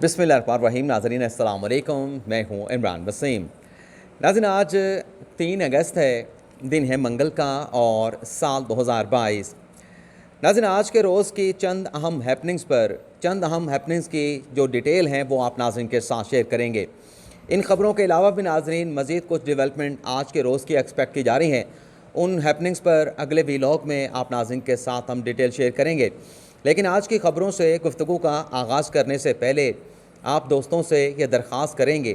बिस्मिल्लाहिर्रहमानिर्रहीम। नाज़रीन अस्सलाम वालेकुम, मैं हूँ इमरान वसीम। नाज़रीन, आज 3 अगस्त है, दिन है मंगल का और साल 2022। नाज़रीन, आज के रोज़ की चंद अहम हैपनिंग्स की जो डिटेल हैं वो आप नाज़रीन के साथ शेयर करेंगे। इन ख़बरों के अलावा भी नाज़रीन मज़ीद कुछ डेवलपमेंट आज के रोज़ की एक्सपेक्ट की जा रही हैं। उन हैपनिंग्स पर अगले वीलॉग में आप नाज़रीन के साथ हम डिटेल शेयर करेंगे। लेकिन आज की ख़बरों से गुफ्तगू का आगाज़ करने से पहले आप दोस्तों से ये दरख्वास्त करेंगे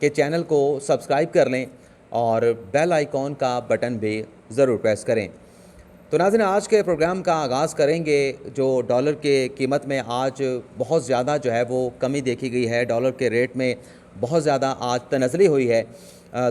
कि चैनल को सब्सक्राइब कर लें और बेल आइकॉन का बटन भी ज़रूर प्रेस करें। तो नाज़रीन, आज के प्रोग्राम का आगाज़ करेंगे जो डॉलर के कीमत में आज बहुत ज़्यादा जो है वो कमी देखी गई है। डॉलर के रेट में बहुत ज़्यादा आज तनज़ली हुई है।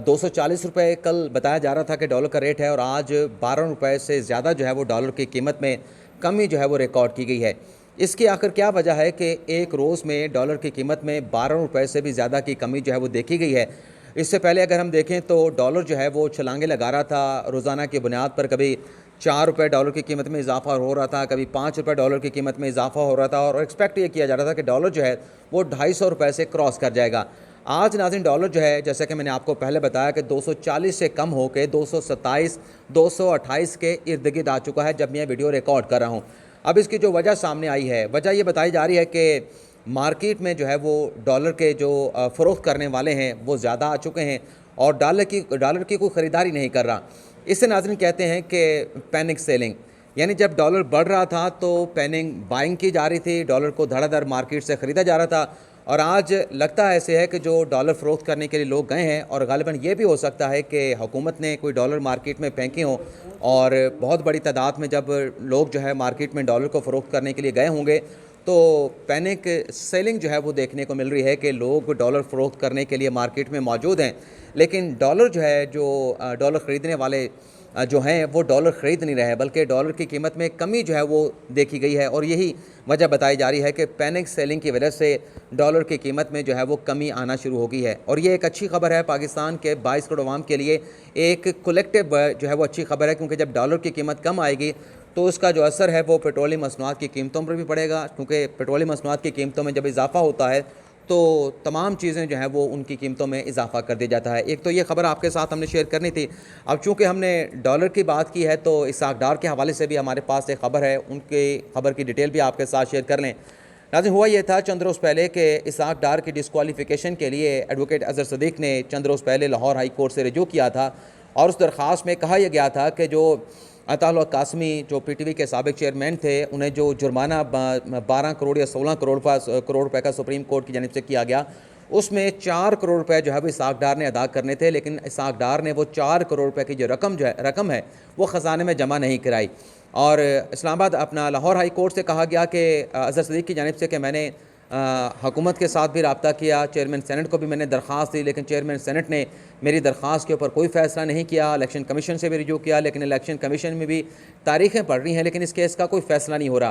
240 रुपये कल बताया जा रहा था कि डॉलर का रेट है और आज 12 रुपये से ज़्यादा जो है वो डॉलर की कीमत में कमी जो है वो रिकॉर्ड की गई है। इसकी आखिर क्या वजह है कि एक रोज़ में डॉलर की कीमत में 12 रुपये से भी ज़्यादा की कमी जो है वो देखी गई है। इससे पहले अगर हम देखें तो डॉलर जो है वो छलांगे लगा रहा था रोज़ाना की बुनियाद पर। कभी 4 रुपये डॉलर की कीमत में इजाफा हो रहा था, कभी 5 रुपये डॉलर की कीमत में इजाफा हो रहा था और एक्सपेक्ट ये किया जा रहा था कि डॉलर जो है वो 250 रुपये से क्रॉस कर जाएगा। आज नाज़रीन डॉलर जो है, जैसा कि मैंने आपको पहले बताया कि 240 से कम होकर 227, 228 के इर्द गिर्द आ चुका है जब मैं वीडियो रिकॉर्ड कर रहा हूँ। अब इसकी जो वजह सामने आई है, वजह ये बताई जा रही है कि मार्केट में जो है वो डॉलर के जो फ़रोख्त करने वाले हैं वो ज़्यादा आ चुके हैं और डॉलर की कोई ख़रीदारी नहीं कर रहा। इससे नाज़रीन कहते हैं कि पैनिक सेलिंग, यानी जब डॉलर बढ़ रहा था तो पैनिक बाइंग की जा रही थी, डॉलर को धड़ाधड़ मार्केट से ख़रीदा जा रहा था। और आज लगता है ऐसे है कि जो डॉलर फ़रोख्त करने के लिए लोग गए हैं, और ग़ालिबन ये भी हो सकता है कि हुकूमत ने कोई डॉलर मार्केट में फेंके हों और बहुत बड़ी तादाद में जब लोग जो है मार्केट में डॉलर को फ़रोख्त करने के लिए गए होंगे तो पैनिक सेलिंग जो है वो देखने को मिल रही है कि लोग डॉलर फ़रोख्त करने के लिए मार्केट में मौजूद हैं, लेकिन डॉलर जो है जो डॉलर ख़रीदने वाले जो हैं वो डॉलर ख़रीद नहीं रहे हैं, बल्कि डॉलर की कीमत में कमी जो है वो देखी गई है। और यही वजह बताई जा रही है कि पैनिक सेलिंग की वजह से डॉलर की कीमत में जो है वो कमी आना शुरू हो गई है। और ये एक अच्छी खबर है पाकिस्तान के 22 करोड़ अवाम के लिए, एक कलेक्टिव जो है वो अच्छी खबर है, क्योंकि जब डॉलर की कीमत कम आएगी तो उसका जो असर है वो पेट्रोलियम मसनूआत की कीमतों पर भी पड़ेगा, क्योंकि पेट्रोलियम मसनूआत की कीमतों में जब इजाफा होता है तो तमाम चीज़ें जो हैं वो उनकी कीमतों में इजाफा कर दिया जाता है। एक तो ये ख़बर आपके साथ हमने शेयर करनी थी। अब चूँकि हमने डॉलर की बात की है तो इसहाक डार के हवाले से भी हमारे पास एक ख़बर है, उनकी ख़बर की डिटेल भी आपके साथ शेयर कर लें। नाज़रीन, हुआ ये था चंद रोज़ पहले कि इसहाक डार की डिस्क्वालिफिकेशन के लिए एडवोकेट अज़हर सदीक़ ने चंद रोज़ पहले लाहौर हाई कोर्ट से रिजू किया था और उस दरख्वास्त में कहा यह गया था कि जो अताउल कासमी जो PTV के साबिक चेयरमैन थे, उन्हें जो जुर्माना 12 करोड़ या 16 करोड़ रुपए का सुप्रीम कोर्ट की जानिब से किया गया, उसमें 4 करोड़ रुपए जो है वो इसहाक डार ने अदा करने थे, लेकिन इसहाक डार ने वो 4 करोड़ रुपए की जो रकम है वो ख़जाने में जमा नहीं कराई। और इस्लामाबाद अपना लाहौर हाई कोर्ट से कहा गया कि अज़हर सदीक़ की जानिब से कि मैंने हुकूमत के साथ भी रब्ता किया, चेयरमैन सेनेट को भी मैंने दरख्वास्त दी, लेकिन चेयरमैन सेनेट ने मेरी दरख्वास्त के ऊपर कोई फ़ैसला नहीं किया। इलेक्शन कमीशन से भी रिजू किया, लेकिन इलेक्शन कमीशन में भी तारीखें पड़ रही हैं, लेकिन इस केस का कोई फ़ैसला नहीं हो रहा।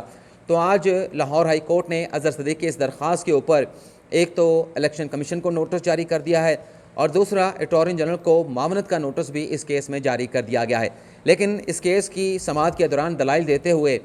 तो आज लाहौर हाई कोर्ट ने अज़हर सदीक़ की इस दरख्वास्त के ऊपर एक तो इलेक्शन कमीशन को नोटिस जारी कर दिया है और दूसरा अटॉर्नी जनरल को मामनत का नोटिस भी इस केस में जारी कर दिया गया है। लेकिन इस केस की समाअत के दौरान दलाइल देते हुए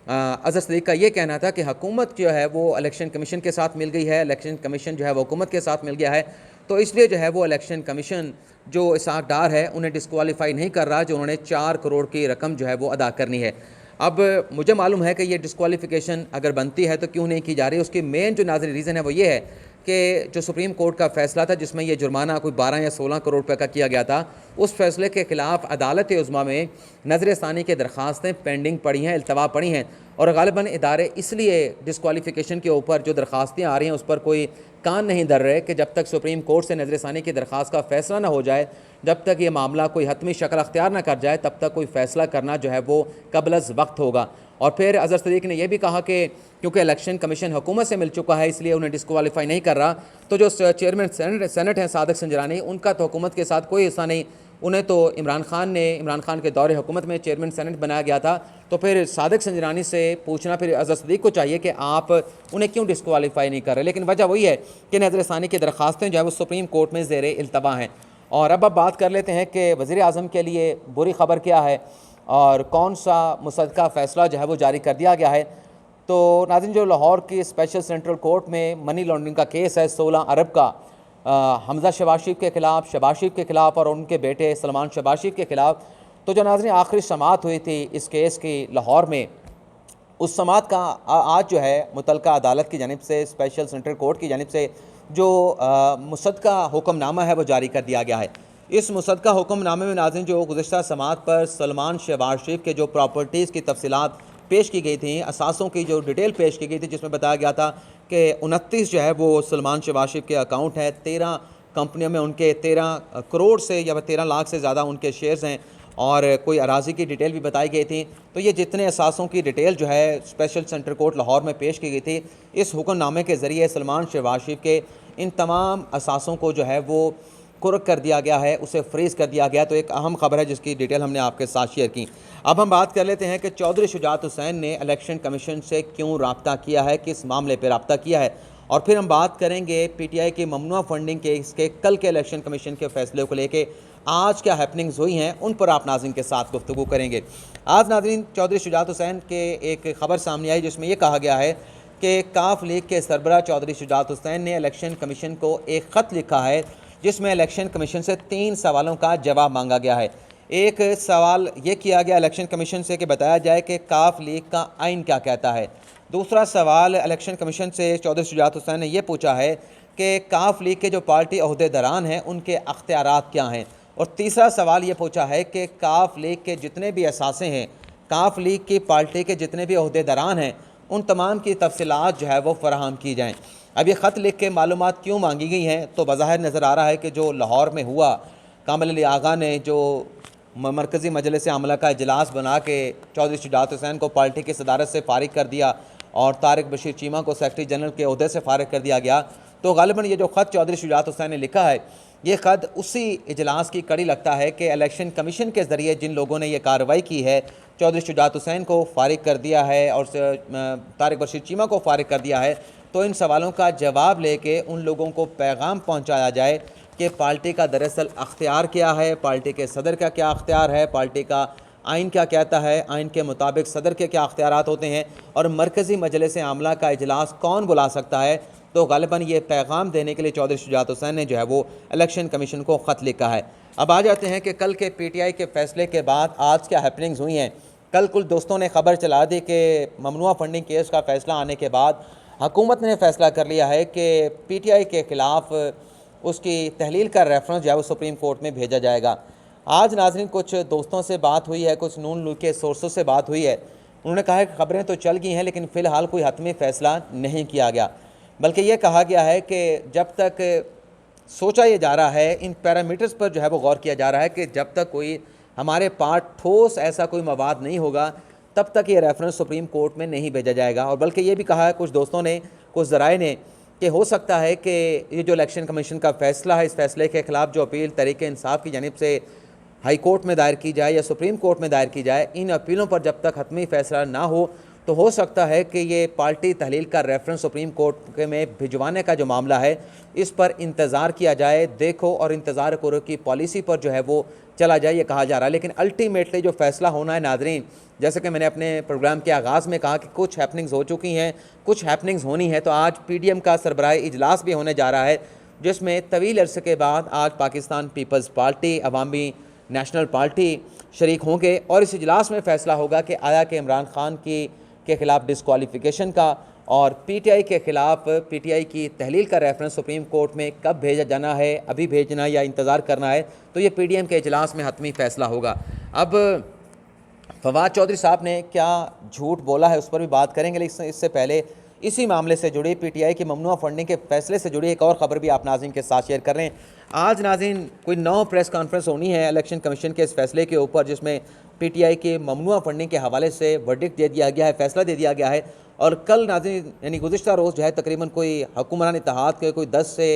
अज़हर सदीक़ का ये कहना था कि हुकूमत जो है वो इलेक्शन कमीशन के साथ मिल गई है, इलेक्शन कमीशन जो है वो हुकूमत के साथ मिल गया है, तो इसलिए जो है वो इलेक्शन कमीशन जो इसहाक डार है उन्हें डिस्क्वालीफाई नहीं कर रहा, जो उन्होंने 4 करोड़ की रकम जो है वो अदा करनी है। अब मुझे मालूम है कि ये डिस्क्वालिफिकेशन अगर बनती है तो क्यों नहीं की जा रही। उसकी मेन जो नाज़रीन रीज़न है वो ये है कि जो सुप्रीम कोर्ट का फ़ैसला था जिसमें ये जुर्माना कोई 12 या 16 करोड़ रुपए का किया गया था, उस फैसले के ख़िलाफ़ अदालत उज़्मा में नज़र षानी की दरख्वास्तें पेंडिंग पड़ी हैं, इल्तवा पड़ी हैं और ग़ालिबन इदारे इसलिए डिस्क्वालिफिकेशन के ऊपर जो दरख्वास्तें आ रही हैं उस पर कोई कान नहीं धर रहे कि जब तक सुप्रीम कोर्ट से नज़र षानी की दरख्वास्त का फ़ैसला ना हो जाए, जब तक ये मामला कोई हतमी शक्ल अख्तियार ना कर जाए, तब तक कोई फ़ैसला करना जो है वो क़ब्ल वक्त होगा। और फिर अज़हर सदीक़ ने यह भी कहा कि क्योंकि इलेक्शन कमीशन हुकूमत से मिल चुका है इसलिए उन्हें डिस्क्वालीफाई नहीं कर रहा, तो जो चेयरमैन सेनेट हैं सादिक संजरानी, उनका तो हुकूमत के साथ कोई हिस्सा नहीं। उन्हें तो इमरान खान के दौरे हुकूमत में चेयरमैन सेनेट बनाया गया था, तो फिर सादिक संजरानी से पूछना फिर अज़हर सदीक़ को चाहिए कि आप उन्हें क्यों डिस्क्वालीफाई नहीं कर रहे। लेकिन वजह वही है कि नज़र षानी की दरख्वास्तें जो है वो सुप्रीम कोर्ट में ज़ेर इल्तवा हैं। और अब बात कर लेते हैं कि वज़ीर आज़म के लिए बुरी खबर क्या है और कौन सा मुसद्दका फ़ैसला जो है वो जारी कर दिया गया है। तो नाज़रीन, जो लाहौर की स्पेशल सेंट्रल कोर्ट में मनी लॉन्ड्रिंग का केस है 16 अरब का हमज़ा शहबाज शरीफ के ख़िलाफ़, शहबाज शरीफ के ख़िलाफ़ और उनके बेटे सलमान शहबाज शरीफ के ख़िलाफ़, तो जो नाज़रीन आखिरी समाअत हुई थी इस केस की लाहौर में, उस समाअत का आज जो है मुतल्लिका अदालत की जानिब से, स्पेशल सेंट्रल कोर्ट की जानिब से जो मुसद्दका हुक्मनामा है वो जारी कर दिया गया है। इस मुसद्दका हुक्मनामे में नाज़रीन जो गुज़िश्ता समाअत पर सलमान शहबाज शरीफ के जो प्रॉपर्टीज़ की तफसीलात पेश की गई थी, असासों की जो डिटेल पेश की गई थी, जिसमें बताया गया था कि 29 जो है वो सलमान शहबाज शरीफ के अकाउंट हैं, 13 कंपनियों में उनके 13 करोड़ से या 13 लाख से ज़्यादा उनके शेयर्स हैं और कोई अराज़ी की डिटेल भी बताई गई थी। तो ये जितने असासों की डिटेल जो है स्पेशल सेंट्रल कोर्ट लाहौर में पेश की गई थी, इस हुक्मनामे के ज़रिए सलमान शहबाज शरीफ के इन तमाम असासों को जो है वो कुर्क कर दिया गया है, उसे फ्रीज़ कर दिया गया। तो एक अहम खबर है जिसकी डिटेल हमने आपके साथ शेयर की। अब हम बात कर लेते हैं कि चौधरी शुजात हुसैन ने इलेक्शन कमीशन से क्यों रब्ता किया है, किस मामले पर रब्ता किया है, और फिर हम बात करेंगे पीटीआई की ममनुआ फंडिंग केस के कल के इलेक्शन कमीशन के फैसले को लेकर आज क्या हैपनिंग्स हुई हैं, उन पर आप नाज़रीन के साथ गुफ्तगू करेंगे। आज नाज़रीन चौधरी शुजात हुसैन के एक ख़बर सामने आई जिसमें यह कहा गया है कि काफ लीग के सरबराह चौधरी शुजात हुसैन ने इलेक्शन कमीशन को एक ख़त लिखा है जिसमें इलेक्शन कमीशन से 3 सवालों का जवाब मांगा गया है। एक सवाल ये किया गया इलेक्शन कमीशन से कि बताया जाए कि काफ लीग का आइन क्या कहता है। दूसरा सवाल इलेक्शन कमीशन से चौधरी शुजात हुसैन ने यह पूछा है कि काफ लीग के जो पार्टी अहदेदारान हैं उनके अख्तियारात क्या हैं। और तीसरा सवाल ये पूछा है कि काफ लीग के जितने भी असासे हैं, काफ लीग की पार्टी के जितने भी अहदेदारान हैं, उन तमाम की तफसीलात जो है वो फराहम की जाएँ। अब ये ख़त लिख के मालूमात क्यों मांगी गई हैं, तो बज़ाहिर नज़र आ रहा है कि जो लाहौर में हुआ, कामिल अली आगा ने जो मरकज़ी मजलिस आमला का इजलास बना के चौधरी शुजात हुसैन को पार्टी की सदारत से फ़ारिग कर दिया और तारिक बशीर चीमा को सेक्रेटरी जनरल के अहदे से फ़ारिग कर दिया गया। तो ग़ालिबन ये जो ख़त चौधरी शुजात हुसैन ने लिखा है, ये ख़त उसी इजलास की कड़ी लगता है कि इलेक्शन कमीशन के ज़रिए जिन लोगों ने यह कार्रवाई की है, चौधरी शुजात हुसैन को फ़ारिग कर दिया है और तारिक बशीर चीमा को फ़ारिग कर दिया है, तो इन सवालों का जवाब लेके उन लोगों को पैगाम पहुंचाया जाए कि पार्टी का दरअसल अख्तियार क्या है, पार्टी के सदर का क्या अख्तियार है, पार्टी का आइन क्या कहता है, आइन के मुताबिक सदर के क्या अख्तियारात होते हैं और मरकज़ी मजलिस आमला का इजलास कौन बुला सकता है। तो ग़ालिबन ये पैगाम देने के लिए चौधरी शुजात हुसैन ने जो है वो इलेक्शन कमीशन को ख़त लिखा है। अब आ जाते हैं कि कल के पीटीआई के फैसले के बाद आज क्या हैपनिंग्स हुई हैं। कल कुछ दोस्तों ने खबर चला दी कि ममनुआ फंडिंग केस का फ़ैसला आने के बाद हुकूमत ने फ़ैसला कर लिया है कि पीटीआई के ख़िलाफ़ उसकी तहलील का रेफरेंस जो है वो सुप्रीम कोर्ट में भेजा जाएगा। आज नाज़रीन कुछ दोस्तों से बात हुई है, कुछ नून लीग के सोर्सों से बात हुई है। उन्होंने कहा है कि खबरें तो चल गई हैं लेकिन फ़िलहाल कोई हतमी फ़ैसला नहीं किया गया, बल्कि ये कहा गया है कि जब तक सोचा ये जा रहा है, इन पैरामीटर्स पर जो है वो गौर किया जा रहा है कि जब तक कोई हमारे पास ठोस ऐसा कोई मवाद नहीं होगा तब तक ये रेफरेंस सुप्रीम कोर्ट में नहीं भेजा जाएगा। और बल्कि ये भी कहा है कुछ दोस्तों ने, कुछ ज़राए ने, कि हो सकता है कि ये जो इलेक्शन कमीशन का फ़ैसला है, इस फ़ैसले के ख़िलाफ़ जो अपील तहरीक इंसाफ की जानिब से हाई कोर्ट में दायर की जाए या सुप्रीम कोर्ट में दायर की जाए, इन अपीलों पर जब तक हतमी फ़ैसला ना हो तो हो सकता है कि ये पार्टी तहलील का रेफरेंस सुप्रीम कोर्ट में भिजवाने का जो मामला है इस पर इंतज़ार किया जाए, देखो और इंतज़ार करो की पॉलिसी पर जो है वो चला जाए, ये कहा जा रहा है। लेकिन अल्टीमेटली जो फ़ैसला होना है नाज़रीन, जैसे कि मैंने अपने प्रोग्राम के आगाज़ में कहा कि कुछ हैपनिंग्स हो चुकी हैं, कुछ हैपनिंग्स होनी है। तो आज पीडीएम का सरबराही इजलास भी होने जा रहा है जिसमें तवील अरसे के बाद आज पाकिस्तान पीपल्स पार्टी, अवामी नेशनल पार्टी शरीक होंगे और इस इजलास में फ़ैसला होगा कि आया कि इमरान खान के ख़िलाफ़ डिस्क्वालिफिकेशन का और पीटीआई के ख़िलाफ़ पीटीआई की तहलील का रेफरेंस सुप्रीम कोर्ट में कब भेजा जाना है, अभी भेजना या इंतज़ार करना है, तो ये पीडीएम के इजलास में हतमी फ़ैसला होगा। अब फवाद चौधरी साहब ने क्या झूठ बोला है उस पर भी बात करेंगे, लेकिन इससे पहले इसी मामले से जुड़ी पीटीआई की ममनुआ फंडिंग के फैसले से जुड़ी एक और ख़बर भी आप नाज़रीन के साथ शेयर कर रहे हैं। आज नाज़रीन कोई 9 प्रेस कॉन्फ्रेंस होनी है इलेक्शन कमीशन के इस फैसले के ऊपर, जिसमें पीटीआई के ममनुआ फंडिंग के हवाले से वर्डिक्ट दे दिया गया है, फैसला दे दिया गया है। और कल नाज़रीन यानी गुज़िश्ता रोज़ जो है तकरीबन कोई हुक्मरान इत्तेहाद के कोई 10 से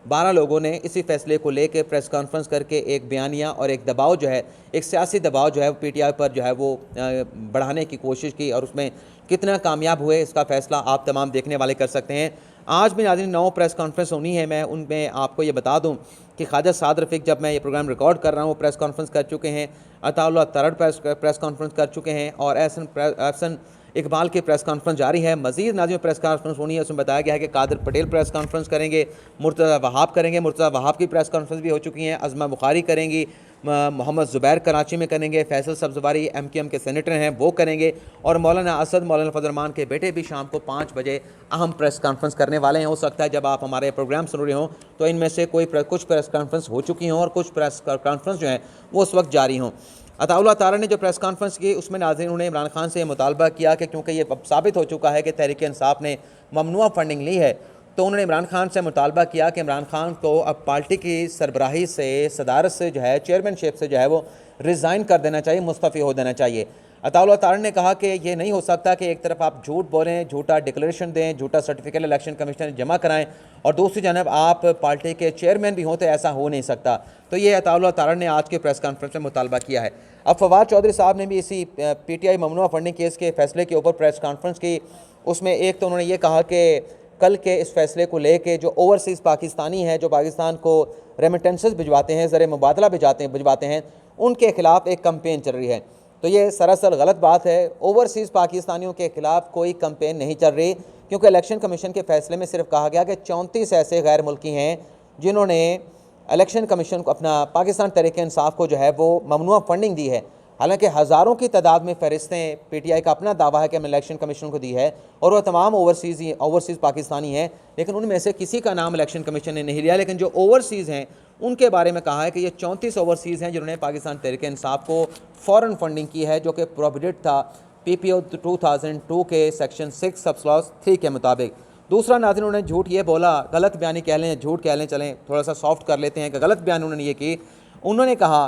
12 लोगों ने इसी फैसले को लेकर प्रेस कॉन्फ्रेंस करके एक बयानिया और एक दबाव जो है, एक सियासी दबाव जो है पीटीआई पर जो है वो बढ़ाने की कोशिश की और उसमें कितना कामयाब हुए इसका फ़ैसला आप तमाम देखने वाले कर सकते हैं। आज भी नाज़रीन 9 प्रेस कॉन्फ्रेंस होनी है। मैं उनमें आपको ये बता दूं कि ख्वाजा साद रफ़ीक जब मैं ये प्रोग्राम रिकॉर्ड कर रहा हूँ वो प्रेस कॉन्फ्रेंस कर चुके हैं, अताउल्लाह तरड़ प्रेस कॉन्फ्रेंस कर चुके हैं और एहसन इकबाल की प्रेस कॉन्फ्रेंस जारी है। मज़ीद नाज़िम प्रेस कॉन्फ्रेंस होनी है, उसमें बताया गया है कि कादिर पटेल प्रेस कॉन्फ्रेंस करेंगे, मुर्तज़ा वहाब करेंगे, मुर्तज़ा वहाब की प्रेस कॉन्फ्रेंस भी हो चुकी हैं, अज़मा बुखारी करेंगी, मोहम्मद ज़ुबैर कराची में करेंगे, फैसल सब्ज़वारी MQM के सेनेटर हैं वो करेंगे, और मौलाना असद मौलाना फजल रहमान के बेटे भी शाम को 5 बजे अहम प्रेस कॉन्फ्रेंस करने वाले हैं। हो सकता है जब आप हमारे प्रोग्राम सुन रहे हों तो इनमें से कुछ प्रेस कॉन्फ्रेंस हो चुकी हों और कुछ प्रेस कॉन्फ्रेंस जो हैं वो उस वक्त जारी हों। अताउल्लाह तारा ने जो प्रेस कॉन्फ्रेंस की उसमें नाज़रीन उन्होंने इमरान खान से मुतालबा किया कि क्योंकि ये अब साबित हो चुका है कि तहरीक इंसाफ ने ममनुआ फंडिंग ली है, तो उन्होंने इमरान खान से मुतालबा किया कि इमरान खान को अब पार्टी की सरबराही से, सदारत से जो है, चेयरमैनशिप से जो है वो रिज़ाइन कर देना चाहिए, मुस्तफ़ी हो देना चाहिए। अताउल्लाह तारा ने कहा कि ये नहीं हो सकता कि एक तरफ आप झूठ बोलें, झूठा डिक्लेरेशन दें, झूठा सर्टिफिकेट इलेक्शन कमीशन जमा कराएं और दूसरी जानब आप पार्टी के चेयरमैन भी हों, तो ऐसा हो नहीं सकता। तो ये अताउल्लाह तारा ने आज के प्रेस कॉन्फ्रेंस में मुतालबा किया है। अब फवाद चौधरी साहब ने भी इसी PTI ममनुआ फंडिंग केस के फैसले के ऊपर प्रेस कॉन्फ्रेंस की। उसमें एक तो उन्होंने ये कहा कि कल के इस फैसले को लेके जो ओवरसीज़ पाकिस्तानी हैं, जो पाकिस्तान को रेमिटेंसेस भिजवाते हैं, ज़र मुबादला भिजवाते हैं, उनके ख़िलाफ़ एक कंपेन चल रही है। तो ये सरासर गलत बात है। ओवरसीज़ पाकिस्तानियों के ख़िलाफ़ कोई कंपेन नहीं चल रही, क्योंकि इलेक्शन कमीशन के फैसले में सिर्फ कहा गया कि 34 ऐसे गैर मुल्की हैं जिन्होंने इलेक्शन कमीशन को, अपना पाकिस्तान तहरीक इंसाफ को जो है वो ममनुआ फंडिंग दी है। हालांकि हज़ारों की तादाद में फ़हरिस्तें PTI का अपना दावा है कि हमने इलेक्शन कमीशन को दी है और वह तमाम ओवरसीज़ पाकिस्तानी हैं, लेकिन उनमें से किसी का नाम इलेक्शन कमीशन ने नहीं लिया। लेकिन जो ओवरसीज़ हैं उनके बारे में कहा है कि ये 34 ओवरसीज़ हैं जिन्होंने पाकिस्तान तहरीक इंसाफ को फ़ौरन फंडिंग की है, जो कि प्रोहिबिटेड था PPO 2002 के सेक्शन 6 सब क्लॉज 3 के मुताबिक। दूसरा नाज़रीन उन्होंने झूठ ये बोला, गलत बयानी कह लें, झूठ कह लें, चलें थोड़ा सा सॉफ्ट कर लेते हैं कि गलत बयान उन्होंने ये की। उन्होंने कहा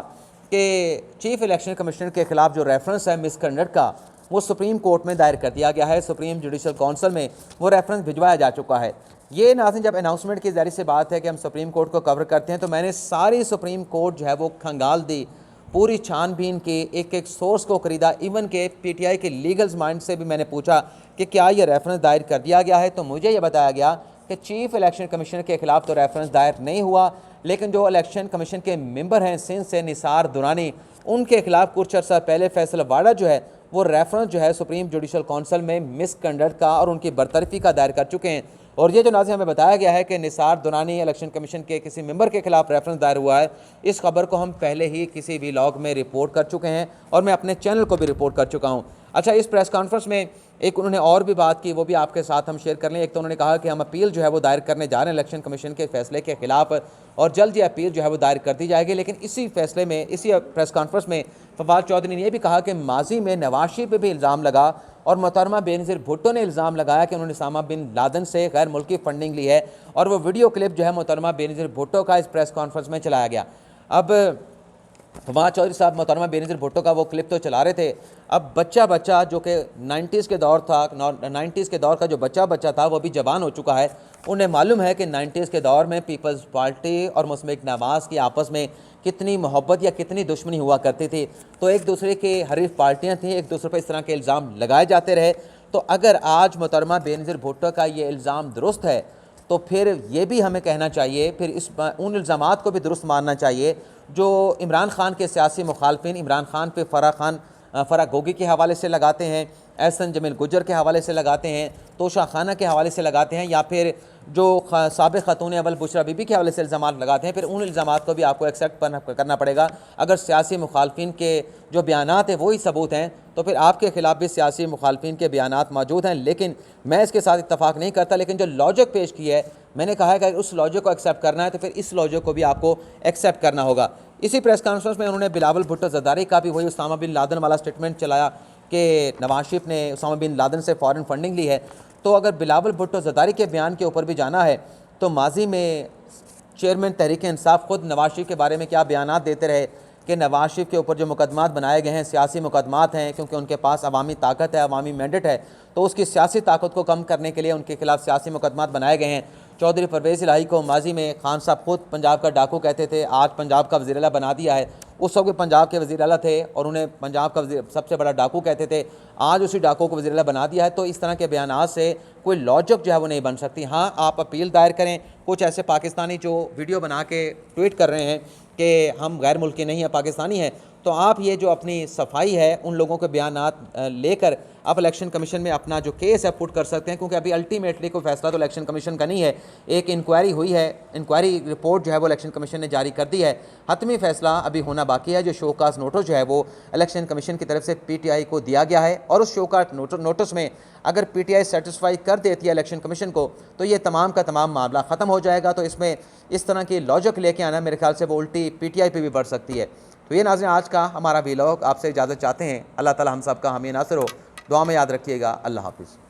कि चीफ इलेक्शन कमिश्नर के ख़िलाफ़ जो रेफरेंस है मिसकंडक्ट का, वो सुप्रीम कोर्ट में दायर कर दिया गया है, सुप्रीम जुडिशल काउंसिल में वो रेफरेंस भिजवाया जा चुका है। ये नाज़रीन जब अनाउंसमेंट की ज़रिए से बात है कि हम सुप्रीम कोर्ट को कवर करते हैं, तो मैंने सारी सुप्रीम कोर्ट जो है वो खंगाल दी, पूरी छानबीन की, एक एक सोर्स को खरीदा, इवन के PTI के लीगल्स माइंड से भी मैंने पूछा कि क्या ये रेफरेंस दायर कर दिया गया है, तो मुझे ये बताया गया कि चीफ इलेक्शन कमिश्नर के ख़िलाफ़ तो रेफरेंस दायर नहीं हुआ, लेकिन जो इलेक्शन कमीशन के मेंबर हैं सिंध से निसार दुरानी, उनके खिलाफ कुछ अर्सा पहले फैसला वाड़ा जो है वो रेफरेंस जो है सुप्रीम जुडिशल काउंसिल में मिसकंडक्ट का और उनकी बरतरफी का दायर कर चुके हैं। और ये जो नाज़रीन हमें बताया गया है कि निसार दुरानी इलेक्शन कमीशन के किसी मेंबर के खिलाफ रेफरेंस दायर हुआ है, इस खबर को हम पहले ही किसी व्लॉग में रिपोर्ट कर चुके हैं और मैं अपने चैनल को भी रिपोर्ट कर चुका हूँ। अच्छा, इस प्रेस कॉन्फ्रेंस में एक उन्होंने और भी बात की, वो भी आपके साथ हम शेयर कर लें। एक तो उन्होंने कहा कि हम अपील जो है वो दायर करने जा रहे हैं इलेक्शन कमीशन के फैसले के खिलाफ और जल्द ये अपील जो है वो दायर कर दी जाएगी। लेकिन इसी फैसले में, इसी प्रेस कॉन्फ्रेंस में फवाद चौधरी ने यह भी कहा कि माजी में नवाज शरीफ पे भी इल्ज़ाम लगा और मोहतरमा बेनज़ीर भुट्टो ने इल्ज़ाम लगाया कि उन्होंने उसामा बिन लादेन से गैर मुल्की फंडिंग ली है, और वो वीडियो क्लिप जो है मोहतरमा बेनज़ीर भुट्टो का इस प्रेस कॉन्फ्रेंस में चलाया गया। अब फवाद चौधरी साहब मोहतरमा बेनज़ीर भुट्टो का वो क्लिप तो चला रहे थे। अब बच्चा जो कि 90s के दौर था, 90s के दौर का जो बच्चा था वो भी जवान हो चुका है। उन्हें मालूम है कि 90s के दौर में पीपल्स पार्टी और मुस्लिम नवाज़ की आपस में कितनी मोहब्बत या कितनी दुश्मनी हुआ करती थी। तो एक दूसरे की हरीफ पार्टियाँ थीं, एक दूसरे पर इस तरह के इल्ज़ाम लगाए जाते रहे। तो अगर आज मोहतरमा बेनज़ीर भुट्टो का ये इल्ज़ाम दुरुस्त है तो फिर ये भी हमें कहना चाहिए, फिर उन इल्ज़ामात को भी दुरुस्त मानना चाहिए जो इमरान खान के सियासी मुखालफिन इमरान खान पे फ़राह गोगी के हवाले से लगाते हैं, एहसन जमील गुजर के हवाले से लगाते हैं, तोशा खाना के हवाले से लगाते हैं, या फिर जो साबिक़ खातून अव्वल बुशरा बीबी के हवाले से इल्ज़ामात लगाते हैं। फिर उन इल्ज़ामात को भी आपको एक्सेप्ट करना पड़ेगा। अगर सियासी मुखालफिन के जो बयानात हैं वही सबूत हैं, तो फिर आपके ख़िलाफ़ भी सियासी मुखालफिन के बयानात मौजूद हैं। लेकिन मैं इसके साथ इत्तफ़ाक़ नहीं करता, लेकिन जो लॉजिक पेश की है, मैंने कहा है कि अगर उस लॉजिक को एक्सेप्ट करना है तो फिर इस लॉजिक को भी आपको एक्सेप्ट करना होगा। इसी प्रेस कॉन्फ्रेंस में उन्होंने बिलावल भुट्टो ज़रदारी का भी वही उसामा बिन लादेन वाला स्टेटमेंट चलाया कि नवाज शरीफ ने उसामा बिन लादेन से फ़ॉरेन फंडिंग ली है। तो अगर बिलावल भुट्टो ज़रदारी के बयान के ऊपर भी जाना है तो माजी में चेयरमैन तहरीक इंसाफ खुद नवाज शरीफ के बारे में क्या बयानात देते रहे कि नवाज शरीफ के ऊपर जो मुकदमात बनाए गए हैं सियासी मुकदमात हैं, क्योंकि उनके पास अवामी ताकत है, अवामी मैंडेट है, तो उसकी सियासी ताकत को कम करने के लिए उनके खिलाफ सियासी मुकदमात बनाए गए हैं। चौधरी परवेज़ इलाही को माजी में खान साहब खुद पंजाब का डाकू कहते थे, आज पंजाब का वज़ीर आला बना दिया है। उस वक्त पंजाब के वज़ीर आला थे और उन्हें पंजाब का सबसे बड़ा डाकू कहते थे, आज उसी डाकू को वज़ीर आला बना दिया है। तो इस तरह के बयानात से कोई लॉजिक जो है वो नहीं बन सकती। हाँ, आप अपील दायर करें। कुछ ऐसे पाकिस्तानी जो वीडियो बना के ट्वीट कर रहे हैं कि हम गैर मुल्की नहीं हैं, पाकिस्तानी हैं, तो आप ये जो अपनी सफाई है उन लोगों के बयानात लेकर आप इलेक्शन कमीशन में अपना जो केस है पुट कर सकते हैं, क्योंकि अभी अल्टीमेटली कोई फैसला तो इलेक्शन कमीशन का नहीं है। एक इंक्वायरी हुई है, इंक्वायरी रिपोर्ट जो है वो इलेक्शन कमीशन ने जारी कर दी है, हतमी फैसला अभी होना बाकी है। जो शोकाज नोटिस जो है वो इलेक्शन कमीशन की तरफ से PTI को दिया गया है, और उस शोकाज नोटिस में अगर PTI सेटिस्फाई कर देती है इलेक्शन कमीशन को तो ये तमाम का तमाम मामला ख़त्म हो जाएगा। तो इसमें इस तरह की लॉजिक लेके आना मेरे ख्याल से वो उल्टी PTI पे भी बढ़ सकती है। तो ये नाज़रीन आज का हमारा व्लॉग, आपसे इजाज़त चाहते हैं। अल्लाह ताला हम सब का हामी नासिर हो, दुआ में याद रखिएगा। अल्लाह हाफिज़।